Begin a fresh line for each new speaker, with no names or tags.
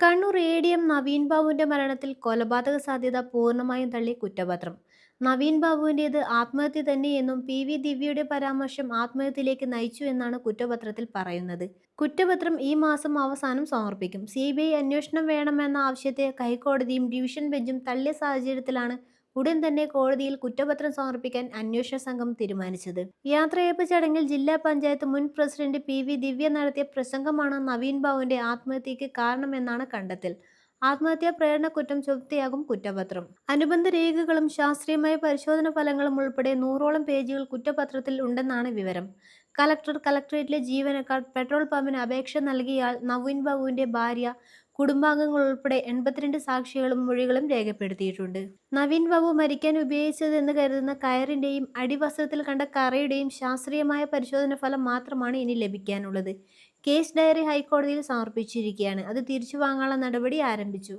കണ്ണൂർ എ.ഡി.എം. നവീൻ ബാബുവിന്റെ മരണത്തിൽ കൊലപാതക സാധ്യത പൂർണ്ണമായും തള്ളി കുറ്റപത്രം. നവീൻ ബാബുവിന്റേത് ആത്മഹത്യ തന്നെയെന്നും പി.വി. ദിവ്യയുടെ പരാമർശം ആത്മഹത്യയിലേക്ക് നയിച്ചു എന്നാണ് കുറ്റപത്രത്തിൽ പറയുന്നത്. കുറ്റപത്രം ഈ മാസം അവസാനം സമർപ്പിക്കും. സി.ബി.ഐ അന്വേഷണം വേണമെന്ന ആവശ്യത്തെ ഹൈക്കോടതിയും ഡിവിഷൻ ബെഞ്ചും തള്ളിയ സാഹചര്യത്തിലാണ് ഉടൻ തന്നെ കോടതിയിൽ കുറ്റപത്രം സമർപ്പിക്കാൻ അന്വേഷണ സംഘം തീരുമാനിച്ചത്. യാത്രയയപ്പ് ചടങ്ങിൽ ജില്ലാ പഞ്ചായത്ത് മുൻ പ്രസിഡന്റ് പി.വി. ദിവ്യ നടത്തിയ പ്രസംഗമാണ് നവീൻ ബാബുവിന്റെ ആത്മഹത്യയ്ക്ക് കാരണമെന്നാണ് കണ്ടെത്തൽ. ആത്മഹത്യാ പ്രേരണക്കുറ്റം ചുമത്തിയാകും കുറ്റപത്രം. അനുബന്ധ രേഖകളും ശാസ്ത്രീയമായ പരിശോധനാ ഫലങ്ങളും ഉൾപ്പെടെ 100ഓളം പേജുകൾ കുറ്റപത്രത്തിൽ ഉണ്ടെന്നാണ് വിവരം. കലക്ടർ, കലക്ടറേറ്റിലെ ജീവനക്കാർ, പെട്രോൾ പമ്പിന് അപേക്ഷ നൽകിയയാൾ, നവീൻ ബാബുവിന്റെ ഭാര്യ, കുടുംബാംഗങ്ങൾ ഉൾപ്പെടെ 82 സാക്ഷികളും മൊഴികളും രേഖപ്പെടുത്തിയിട്ടുണ്ട്. നവീൻ ബാബു മരിക്കാൻ ഉപയോഗിച്ചതെന്ന് കരുതുന്ന കയറിന്റെയും അടിവസ്ത്രത്തിൽ കണ്ട കറയുടെയും ശാസ്ത്രീയമായ പരിശോധനാ ഫലം മാത്രമാണ് ഇനി ലഭിക്കാനുള്ളത്. കേസ് ഡയറി ഹൈക്കോടതിയിൽ സമർപ്പിച്ചിരിക്കുകയാണ്. അത് തിരിച്ചുവാങ്ങാനുള്ള നടപടി ആരംഭിച്ചു.